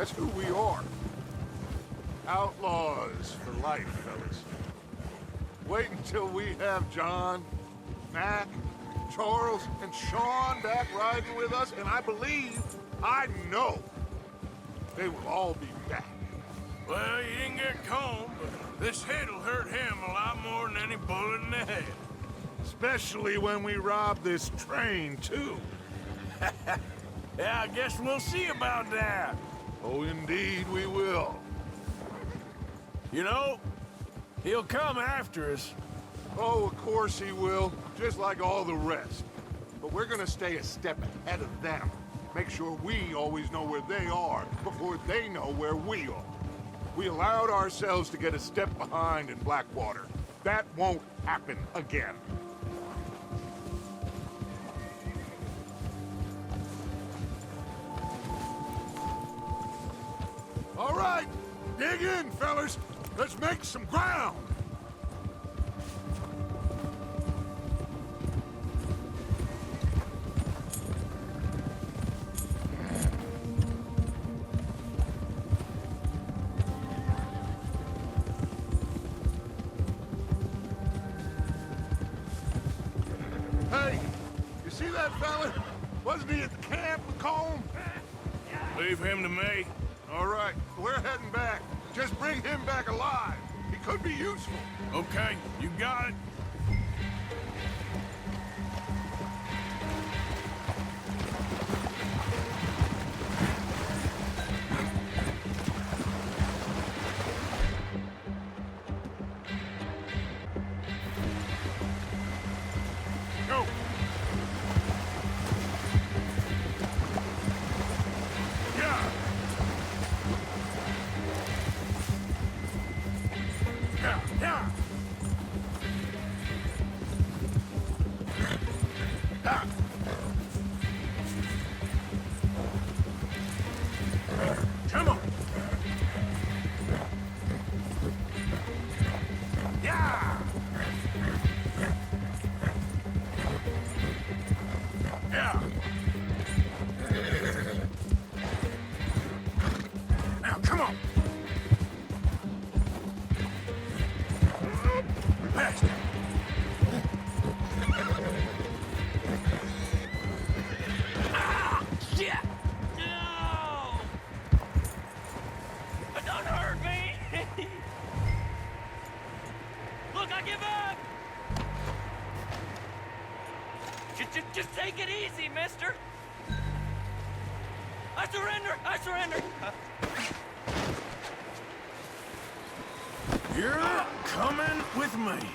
That's who we are. Outlaws for life, fellas. Wait until we have John, Mac, Charles, and Sean back riding with us, and I know, they will all be back. Well, you didn't get Combe, but this hit'll hurt him a lot more than any bullet in the head. Especially when we rob this train, too. Yeah, I guess we'll see about that. Oh, indeed we will. You know, he'll come after us. Oh, of course he will, just like all the rest. But we're gonna stay a step ahead of them. Make sure we always know where they are before they know where we are. We allowed ourselves to get a step behind in Blackwater. That won't happen again. All right, dig in, fellas. Let's make some ground. Hey, you see that fella? Wasn't he at the camp with Colm? Leave him to me. All right, we're heading back. Just bring him back alive. He could be useful. Okay, you got it. Go. Yeah. Yeah, yeah. Ha. Come on. Yeah. Yeah. Now, come on. Past it. Ah! Shit! No! Don't hurt me! Look, I give up! Just take it easy, mister! I surrender! I surrender! You're coming with me.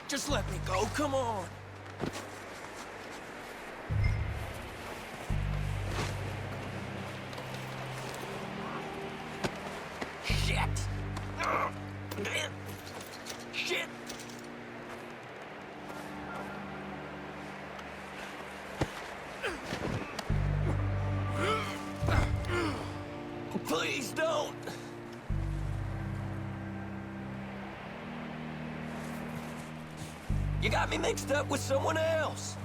Just let me go, come on. Shit! Shit! Please don't! You got me mixed up with someone else.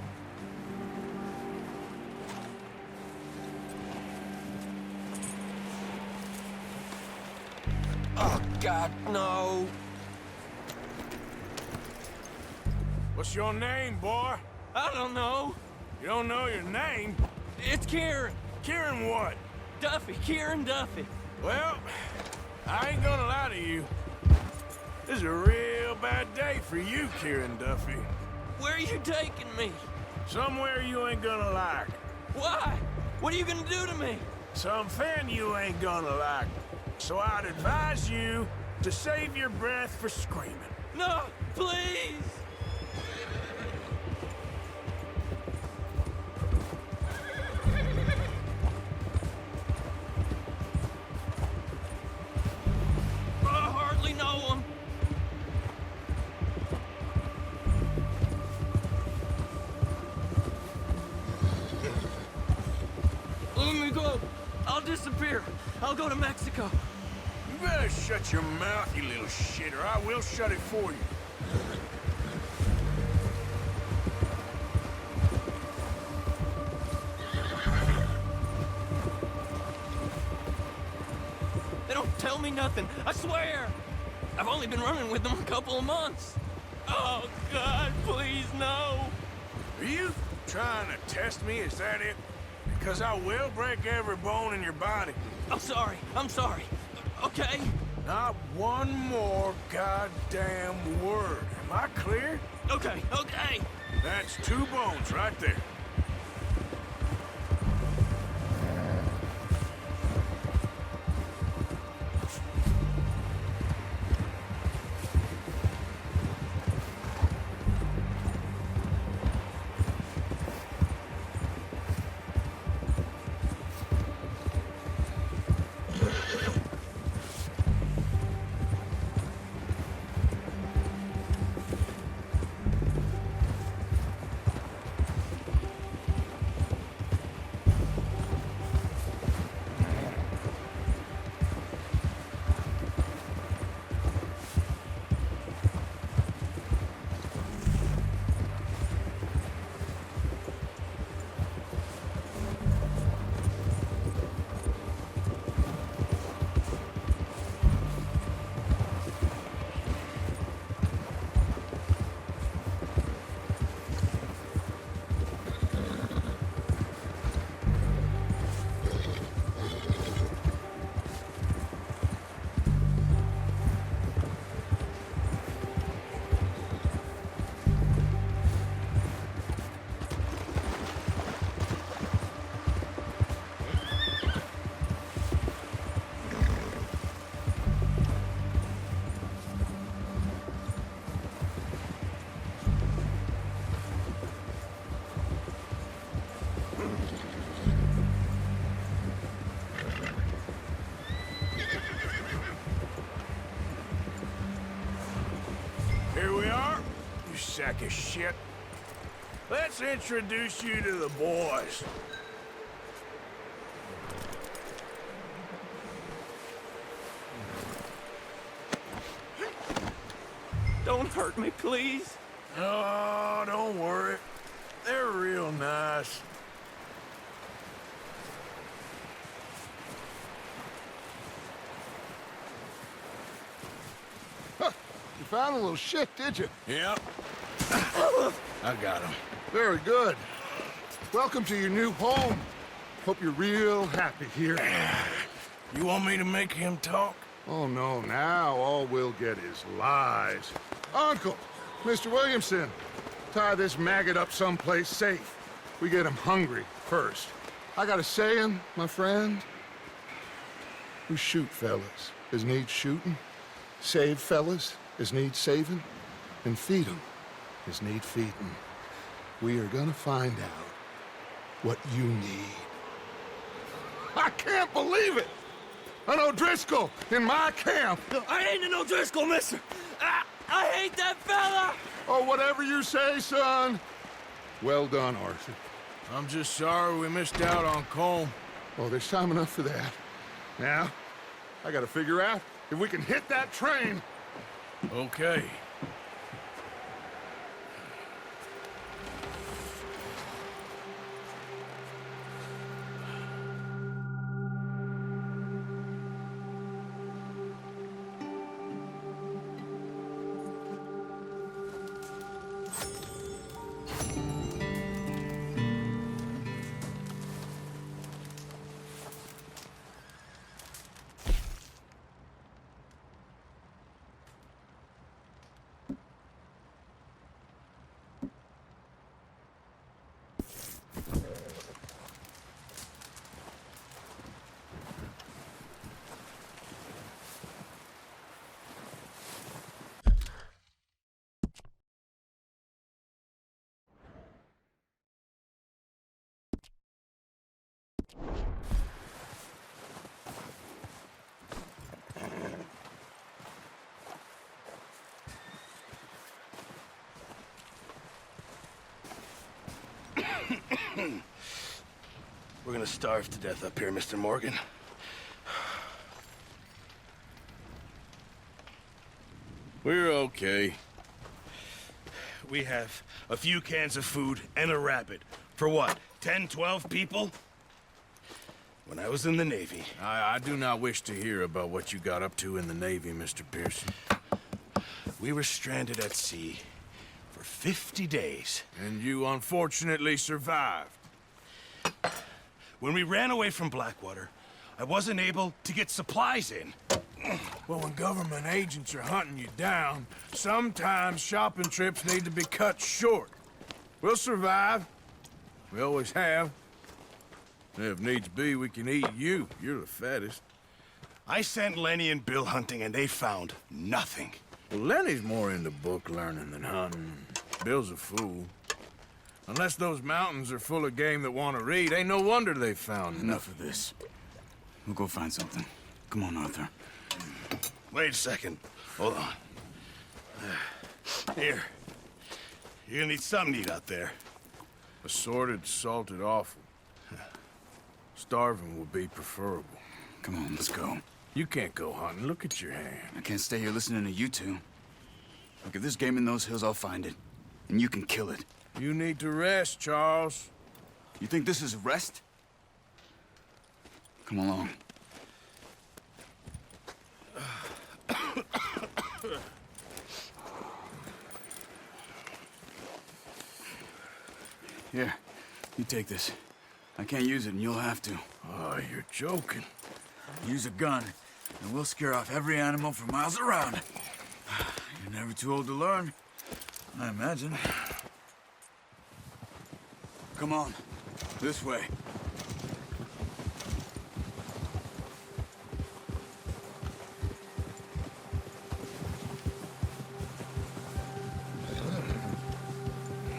Oh, God, no. What's your name, boy? I don't know. You don't know your name? It's Kieran. Kieran what? Duffy. Kieran Duffy. Well, I ain't gonna lie to you. This is a real bad day for you, Kieran Duffy. Where are you taking me? Somewhere you ain't gonna like. Why? What are you gonna do to me? Something you ain't gonna like. So I'd advise you to save your breath for screaming. No, please! I hardly know him. Let me go. I'll disappear. I'll go to Mexico. You better shut your mouth, you little shit, or I will shut it for you. tell me nothing. I swear. I've only been running with them a couple of months. Oh, God, please, no. Are you trying to test me? Is that it? Because I will break every bone in your body. I'm sorry. Okay? Not one more goddamn word. Am I clear? Okay. That's 2 bones right there. Here we are, you sack of shit. Let's introduce you to the boys. Don't hurt me, please. Oh, don't worry. They're real nice. You found a little shit, did you? Yep. I got him. Very good. Welcome to your new home. Hope you're real happy here. You want me to make him talk? Oh, no, now all we'll get is lies. Uncle, Mr. Williamson, tie this maggot up someplace safe. We get him hungry first. I got a saying, my friend. We shoot fellas as need shooting, save fellas as need saving, and feed 'em as need feeding. We are gonna find out what you need. I can't believe it! An O'Driscoll in my camp! I ain't an O'Driscoll, mister! I hate that fella! Oh, whatever you say, son. Well done, Arthur. I'm just sorry we missed out on Colm. Oh, there's time enough for that. Now, I gotta figure out if we can hit that train. Okay. We're gonna starve to death up here, Mr. Morgan. We're okay. We have a few cans of food and a rabbit. For what, 10, 12 people? when I was in the Navy. I do not wish to hear about what you got up to in the Navy, Mr. Pearson. We were stranded at sea for 50 days. And you unfortunately survived. When we ran away from Blackwater, I wasn't able to get supplies in. Well, when government agents are hunting you down, sometimes shopping trips need to be cut short. We'll survive. We always have. If needs be, we can eat you. You're the fattest. I sent Lenny and Bill hunting, and they found nothing. Well, Lenny's more into book learning than hunting. Bill's a fool. Unless those mountains are full of game that want to read, ain't no wonder they found Enough of this. We'll go find something. Come on, Arthur. Wait a second. Hold on. Here. You're gonna need something to eat out there. Assorted, salted offal. Starving would be preferable. Come on, let's go. You can't go hunting. Look at your hand. I can't stay here listening to you two. Look, if there's game in those hills, I'll find it. And you can kill it. You need to rest, Charles. You think this is rest? Come along. Here, you take this. I can't use it, and you'll have to. Oh, you're joking. Use a gun, and we'll scare off every animal for miles around. You're never too old to learn, I imagine. Come on, this way.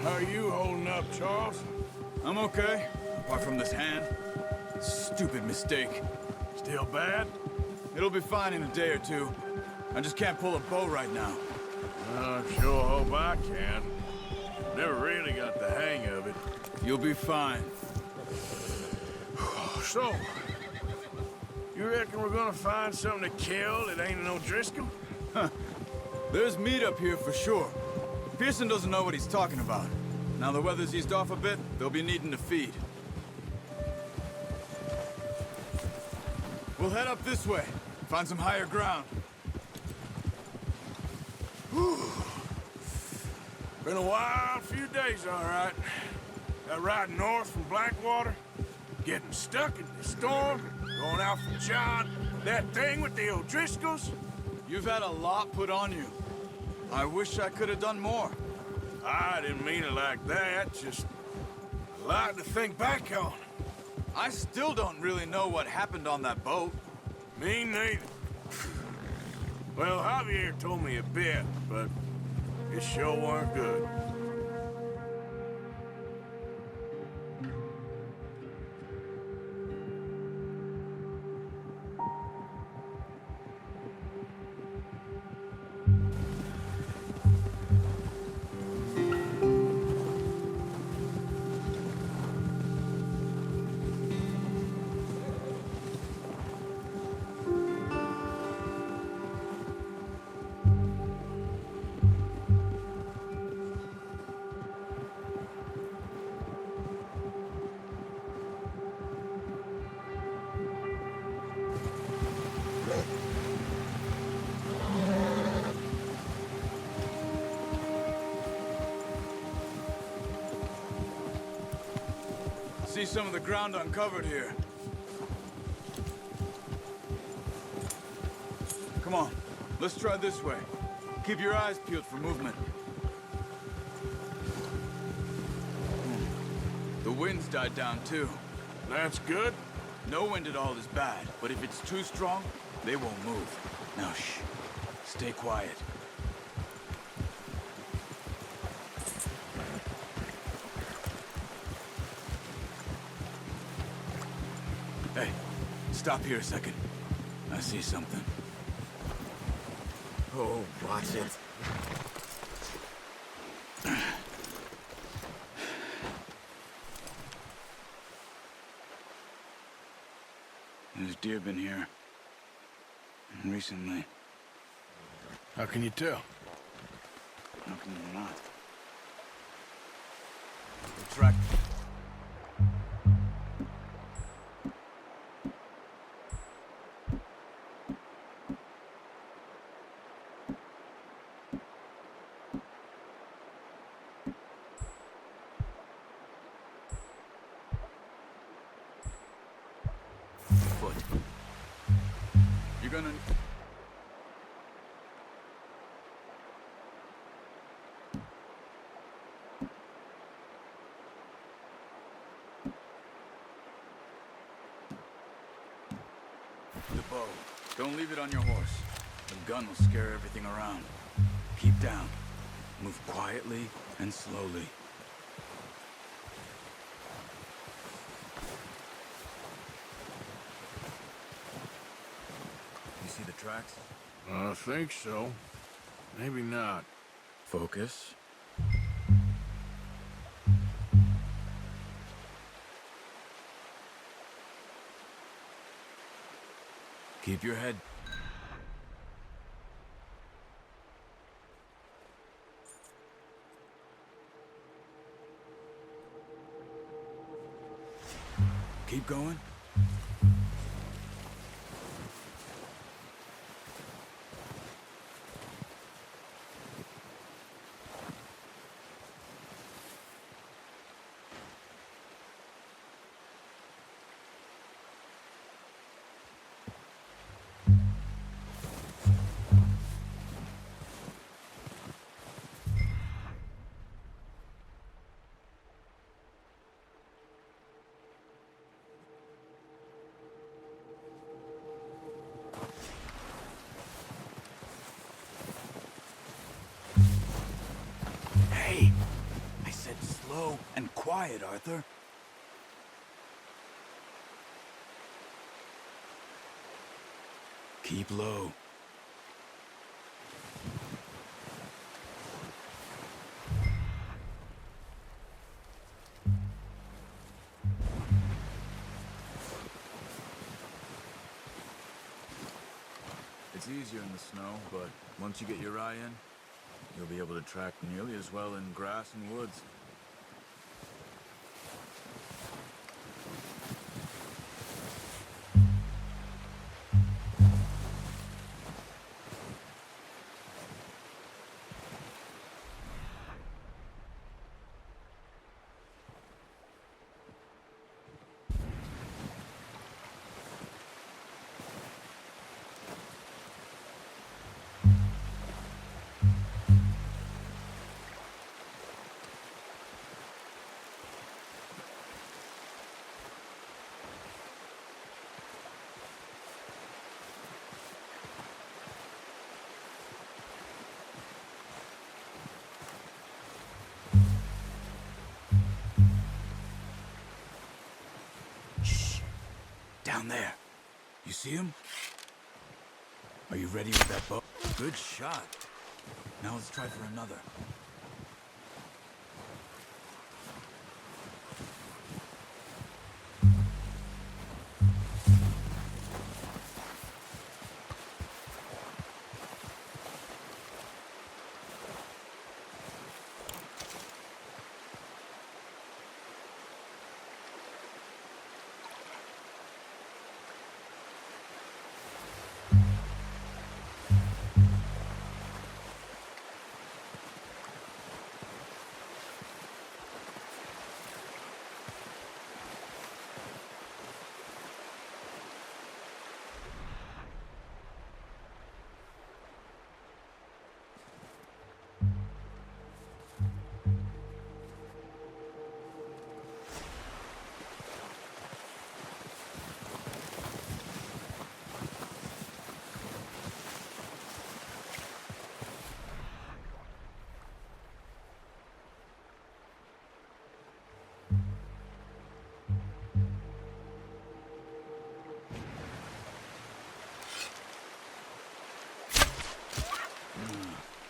How are you holding up, Charles? I'm okay, apart from this hand. Stupid mistake. Still bad? It'll be fine in a day or two. I just can't pull a bow right now. I sure hope I can. Never really got the hang of it. You'll be fine. So, you reckon we're gonna find something to kill that ain't no Driscoll? There's meat up here for sure. Pearson doesn't know what he's talking about. Now the weather's eased off a bit, they'll be needing to feed. We'll head up this way, find some higher ground. Been a wild few days, all right. That ride north from Blackwater, getting stuck in the storm, going out from John, that thing with the O'Driscolls. You've had a lot put on you. I wish I could have done more. I didn't mean it like that, just a lot to think back on. I still don't really know what happened on that boat. Me neither. Well, Javier told me a bit, but it sure weren't good. See some of the ground uncovered here. Come on, let's try this way. Keep your eyes peeled for movement. The wind's died down too. That's good. No wind at all is bad, but if it's too strong, they won't move. Now shh, stay quiet. Hey, stop here a second. I see something. Oh, watch it. There's deer been here. Recently. How can you tell? How can you not? The track. You're gonna... The bow. Don't leave it on your horse. The gun will scare everything around. Keep down. Move quietly and slowly. You see the tracks? I think so. Maybe not. Focus. Keep your head. Keep going. Hey, I said slow and quiet, Arthur. Keep low. It's easier in the snow, but once you get your eye in, you'll be able to track nearly as well in grass and woods. Down there. You see him? Are you ready with that bow? Good shot. Now let's try for another.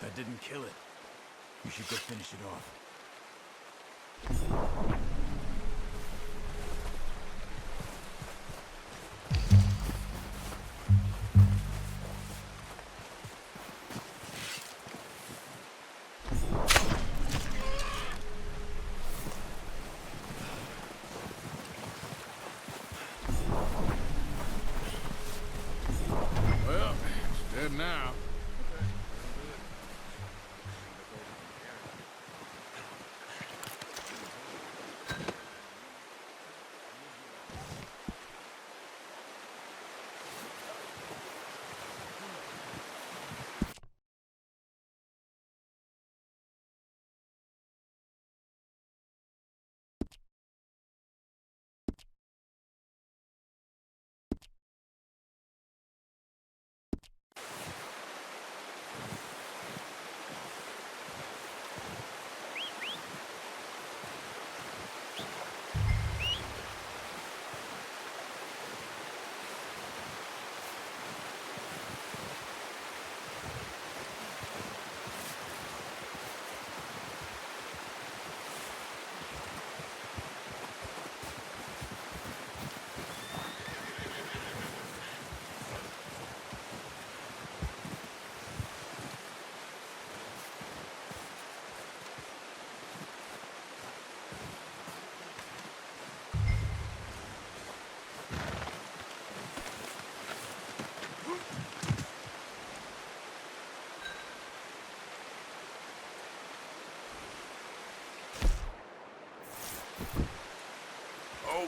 That didn't kill it. You should go finish it off. Well, it's dead now.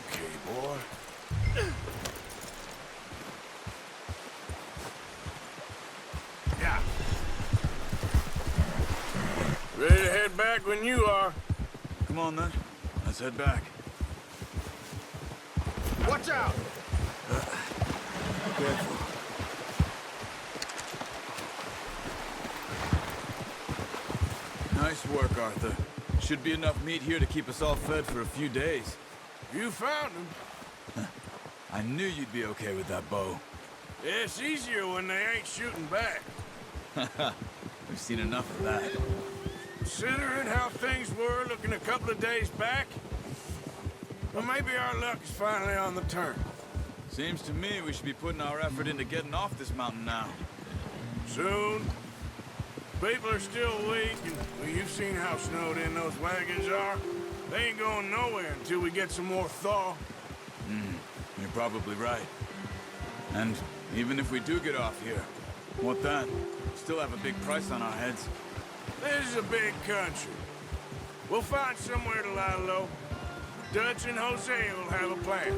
Okay, boy. Yeah. Ready to head back when you are. Come on, then. Let's head back. Watch out! Careful. Nice work, Arthur. Should be enough meat here to keep us all fed for a few days. You found him. I knew you'd be okay with that bow. Yeah, it's easier when they ain't shooting back. We've seen enough of that. Considering how things were looking a couple of days back, well, maybe our luck is finally on the turn. Seems to me we should be putting our effort into getting off this mountain now. Soon. People are still weak, and well, you've seen how snowed in those wagons are. They ain't going nowhere until we get some more thaw. You're probably right. And even if we do get off here, what then? Still have a big price on our heads. This is a big country. We'll find somewhere to lie low. Dutch and Jose will have a plan.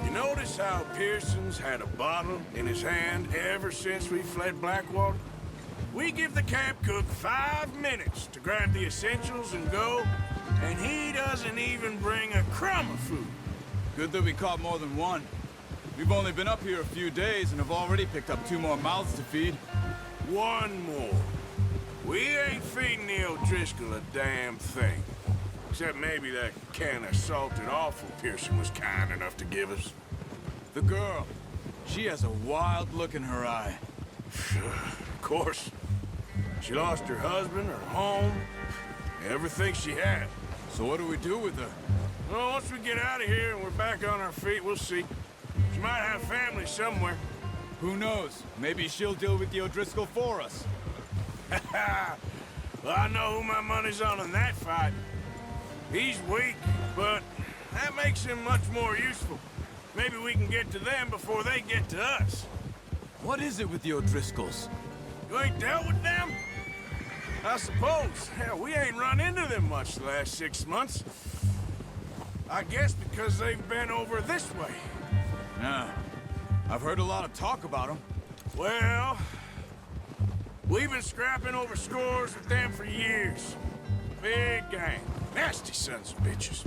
You notice how Pearson's had a bottle in his hand ever since we fled Blackwater? We give the camp cook 5 minutes to grab the essentials and go, and he doesn't even bring a crumb of food. Good that we caught more than one. We've only been up here a few days and have already picked up 2 more mouths to feed. One more. We ain't feeding the O'Driscoll a damn thing. Except maybe that can of salted offal Pearson was kind enough to give us. The girl. She has a wild look in her eye. Of course. She lost her husband, her home, everything she had. So what do we do with her? Well, once we get out of here and we're back on our feet, we'll see. She might have family somewhere. Who knows? Maybe she'll deal with the O'Driscoll for us. Well, I know who my money's on in that fight. He's weak, but that makes him much more useful. Maybe we can get to them before they get to us. What is it with the O'Driscolls? You ain't dealt with them? I suppose. Hell, we ain't run into them much the last 6 months. I guess because they've been over this way. Yeah. I've heard a lot of talk about them. Well, we've been scrapping over scores with them for years. Big gang. Nasty sons of bitches.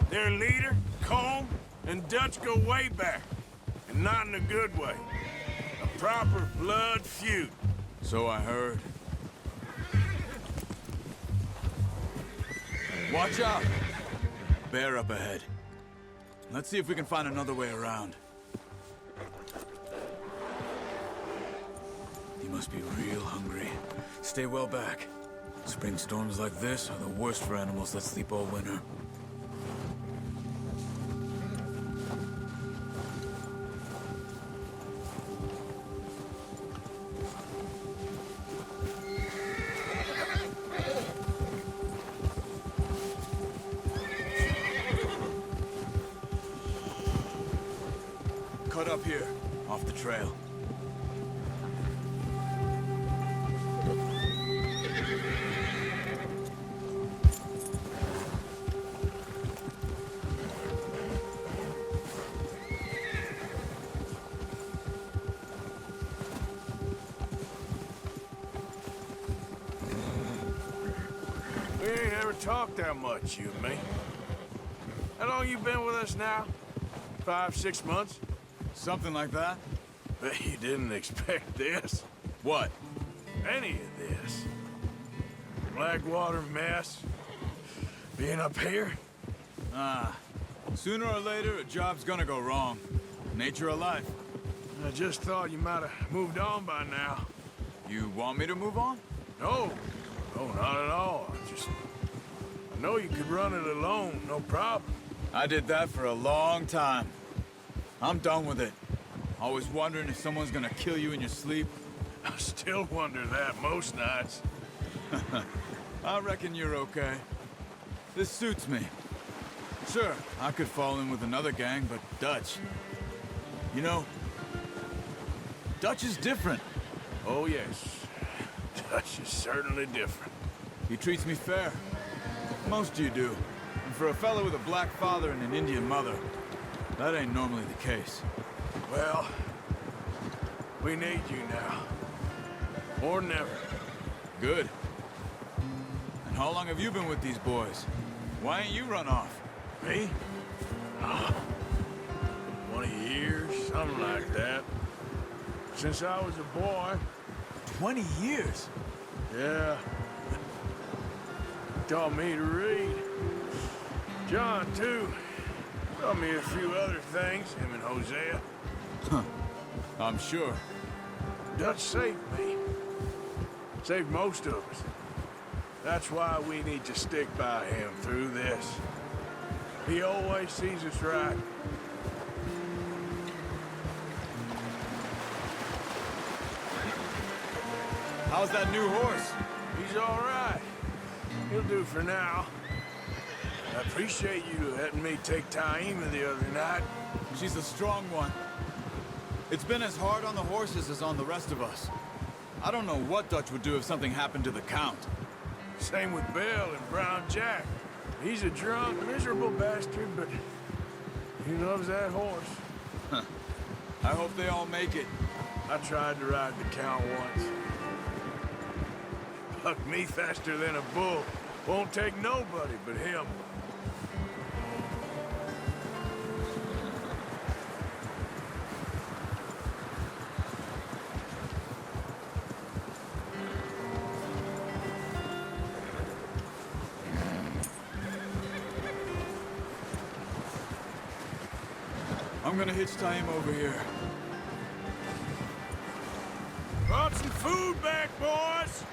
Their leader, Combe, and Dutch go way back. And not in a good way. A proper blood feud. So I heard. Watch out! Bear up ahead. Let's see if we can find another way around. He must be real hungry. Stay well back. Spring storms like this are the worst for animals that sleep all winter. Cut up here, off the trail. We ain't ever talked that much, you and me. How long you been with us now? 5, 6 months? Something like that? Bet you didn't expect this. What? Any of this. Blackwater mess. Being up here. Sooner or later, a job's gonna go wrong. Nature of life. I just thought you might have moved on by now. You want me to move on? No. No, not at all. I know you could run it alone, no problem. I did that for a long time. I'm done with it. Always wondering if someone's gonna kill you in your sleep. I still wonder that most nights. I reckon you're okay. This suits me. Sure, I could fall in with another gang, but Dutch... You know, Dutch is different. Oh, yes. Dutch is certainly different. He treats me fair. Most of you do. And for a fellow with a black father and an Indian mother, that ain't normally the case. Well, we need you now. More than ever. Good. And how long have you been with these boys? Why ain't you run off? Me? 20 years, something like that. Since I was a boy. 20 years? Yeah. Taught me to read. John, too. Taught me a few other things, him and Hosea. I'm sure. Dutch saved me. Saved most of us. That's why we need to stick by him through this. He always sees us right. How's that new horse? He's all right. He'll do for now. I appreciate you letting me take Taima the other night. She's a strong one. It's been as hard on the horses as on the rest of us. I don't know what Dutch would do if something happened to the Count. Same with Bill and Brown Jack. He's a drunk, miserable bastard, but he loves that horse. I hope they all make it. I tried to ride the Count once. Bucked me faster than a bull. Won't take nobody but him. I'm gonna hitch Taima over here. Brought some food back, boys!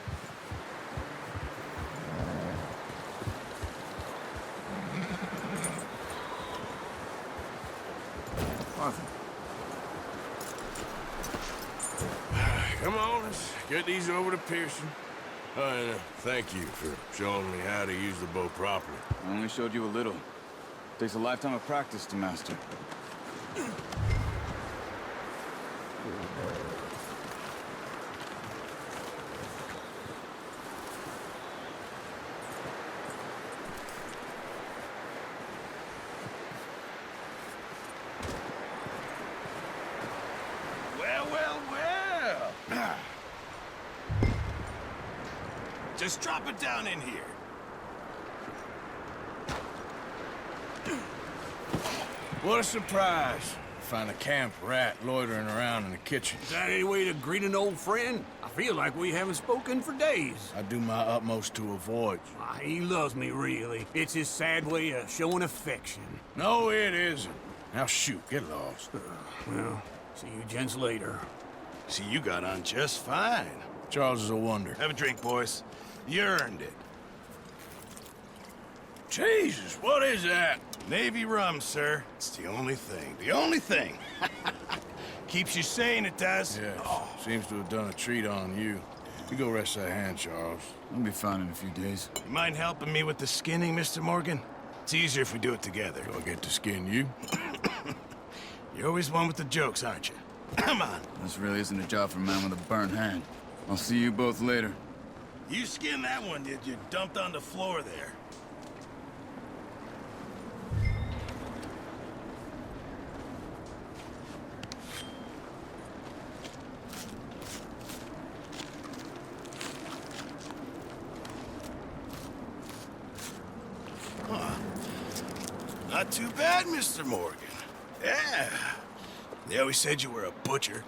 Arthur. Come on, let's get these over to Pearson. Thank you for showing me how to use the bow properly. I only showed you a little. Takes a lifetime of practice to master. Well. Just drop it down in here. What a surprise. Find a camp rat loitering around in the kitchen. Is that any way to greet an old friend? I feel like we haven't spoken for days. I do my utmost to avoid you. He loves me, really. It's his sad way of showing affection. No, it isn't. Now shoot, get lost. Well, see you gents later. See, you got on just fine. Charles is a wonder. Have a drink, boys. You earned it. Jesus, what is that? Navy rum, sir. It's the only thing. The only thing. Keeps you sane, it does. Yes, seems to have done a treat on you. You go rest that hand, Charles. I'll be fine in a few days. You mind helping me with the skinning, Mr. Morgan? It's easier if we do it together. Do I get to skin you? You're always one with the jokes, aren't you? Come on. This really isn't a job for a man with a burnt hand. I'll see you both later. You skinned that one, did you? Dumped on the floor there. Not too bad, Mr. Morgan. Yeah. They always said you were a butcher.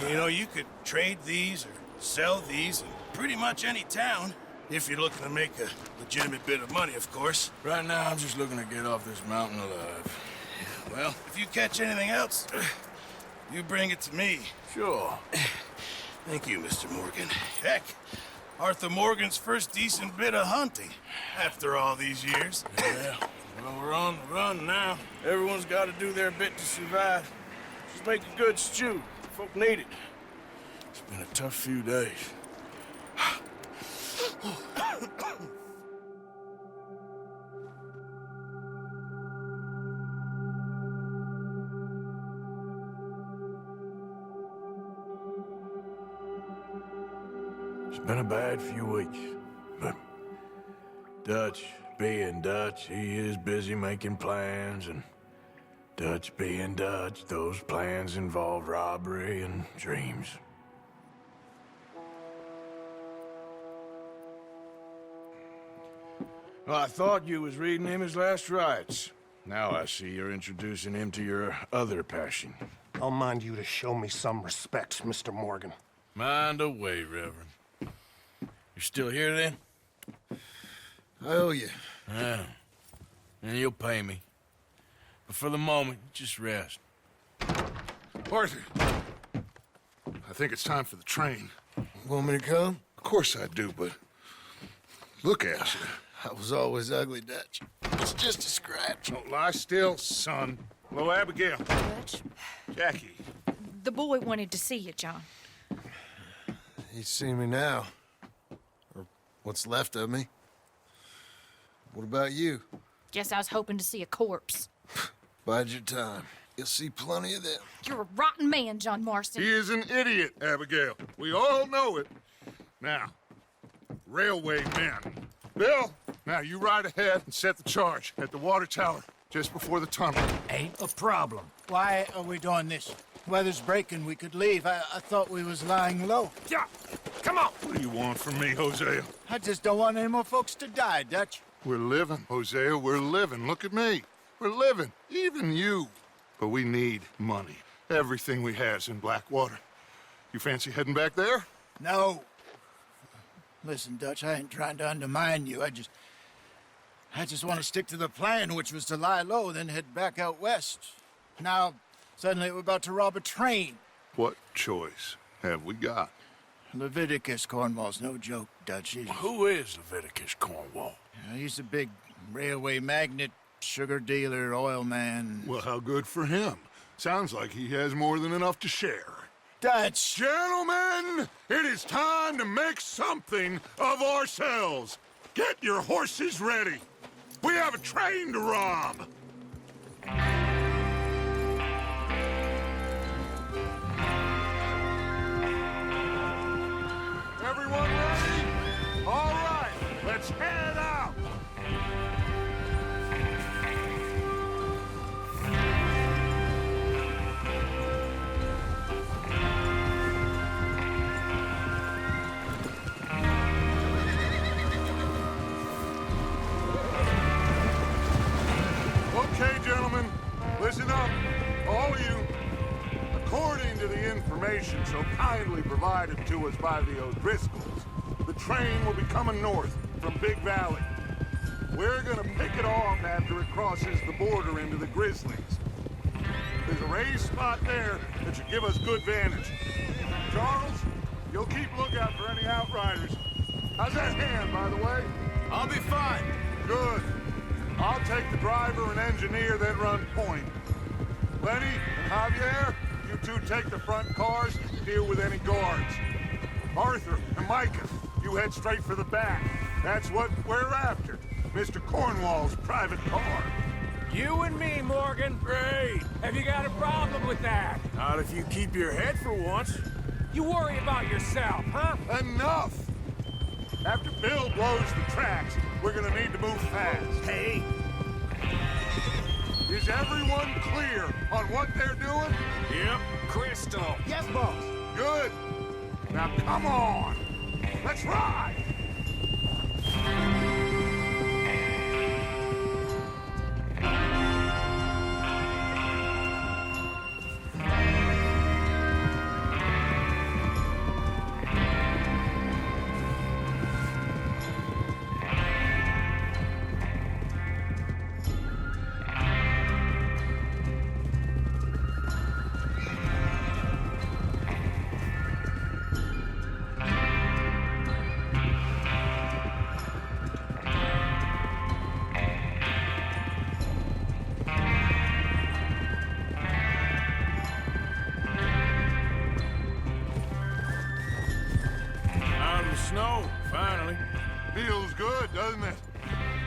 You know, you could trade these or sell these in pretty much any town. If you're looking to make a legitimate bit of money, of course. Right now, I'm just looking to get off this mountain alive. Well, if you catch anything else, you bring it to me. Sure. Thank you, Mr. Morgan. Heck, Arthur Morgan's first decent bit of hunting after all these years. Yeah. Well, we're on the run now. Everyone's got to do their bit to survive. Just make a good stew. Folk need it. It's been a tough few days. It's been a bad few weeks, but Dutch being Dutch, he is busy making plans, and Dutch being Dutch, those plans involve robbery and dreams. Well, I thought you was reading him his last rites. Now I see you're introducing him to your other passion. I'll mind you to show me some respect, Mr. Morgan. Mind away, Reverend. You're still here, then? I owe you. Yeah. And you'll pay me. But for the moment, just rest. Arthur, I think it's time for the train. Want me to come? Of course I do, but look at you. I was always ugly, Dutch. It's just a scratch. Don't lie still, son. Hello, Abigail. Dutch, Jackie. the boy wanted to see you, John. He's seen me now. Or what's left of me. What about you? Guess I was hoping to see a corpse. Bide your time. You'll see plenty of them. You're a rotten man, John Marston. He is an idiot, Abigail. We all know it. Now, railway men. Bill, now you ride ahead and set the charge at the water tower just before the tunnel. Ain't a problem. Why are we doing this? Weather's breaking, we could leave. I thought we was lying low. Yeah, come on. What do you want from me, Hosea? I just don't want any more folks to die, Dutch. We're living, Hosea, we're living. Look at me. We're living, even you. But we need money. Everything we has in Blackwater. You fancy heading back there? No. Listen, Dutch, I ain't trying to undermine you. I just want to stick to the plan, which was to lie low, then head back out west. Now, suddenly we're about to rob a train. What choice have we got? Leviticus Cornwall's no joke, Dutch. Who is Leviticus Cornwall? He's a big railway magnate, sugar dealer, oil man. Well, how good for him. Sounds like he has more than enough to share. Dutch! Gentlemen, it is time to make something of ourselves. Get your horses ready. We have a train to rob. Everyone ready? All right, let's head out. Okay, gentlemen, listen up, all of you. According to the information so kindly provided to us by the O'Driscolls, the train will be coming north from Big Valley. We're gonna pick it off after it crosses the border into the Grizzlies. There's a raised spot there that should give us good vantage. Charles, you'll keep lookout for any outriders. How's that hand, by the way? I'll be fine. Good. I'll take the driver and engineer, then run point. Lenny and Javier, you two take the front cars and deal with any guards. Arthur and Micah, you head straight for the back. That's what we're after. Mr. Cornwall's private car. You and me, Morgan. Great. Have you got a problem with that? Not if you keep your head for once. You worry about yourself, huh? Enough! After Bill blows the tracks, we're gonna need to move fast. Hey. Is everyone clear on what they're doing? Yep. Crystal. Yes, boss. Good. Now come on. Let's ride. Out in the snow, finally. Feels good, doesn't it?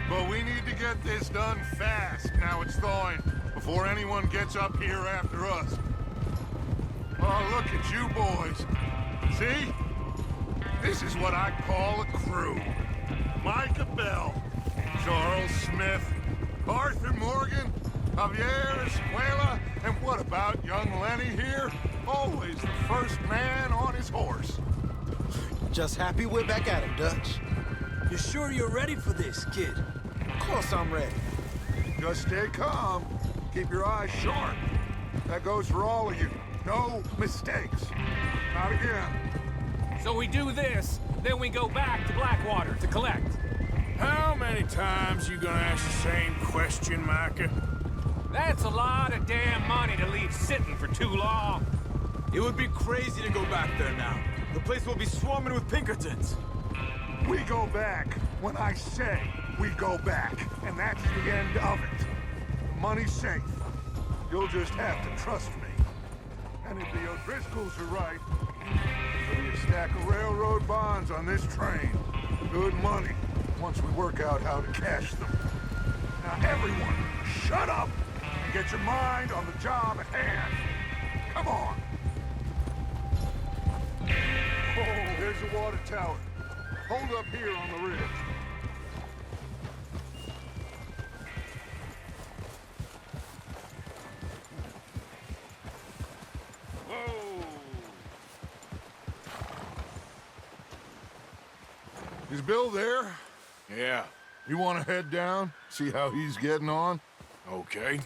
But we need to get this done fast, now it's thawing, before anyone gets up here after us. Oh, look at you boys. See? This is what I call a crew. Micah Bell, Charles Smith, Arthur Morgan, Javier Escuela, and what about young Lenny here? Always the first man on his horse. Just happy we're back at it, Dutch. You sure you're ready for this, kid? Of course I'm ready. Just stay calm. Keep your eyes sharp. That goes for all of you. No mistakes. Not again. So we do this, then we go back to Blackwater to collect. How many times you gonna ask the same question, Micah? That's a lot of damn money to leave sitting for too long. It would be crazy to go back there now. The place will be swarming with Pinkertons. We go back when I say we go back, and that's the end of it. The money's safe. You'll just have to trust me. And if the O'Driscolls are right, there'll be a stack of railroad bonds on this train. Good money, once we work out how to cash them. Now everyone, shut up and get your mind on the job at hand. Come on. Oh, there's the water tower. Hold up here on the ridge. Whoa! Is Bill there? Yeah, You want to head down? See how he's getting on? okay.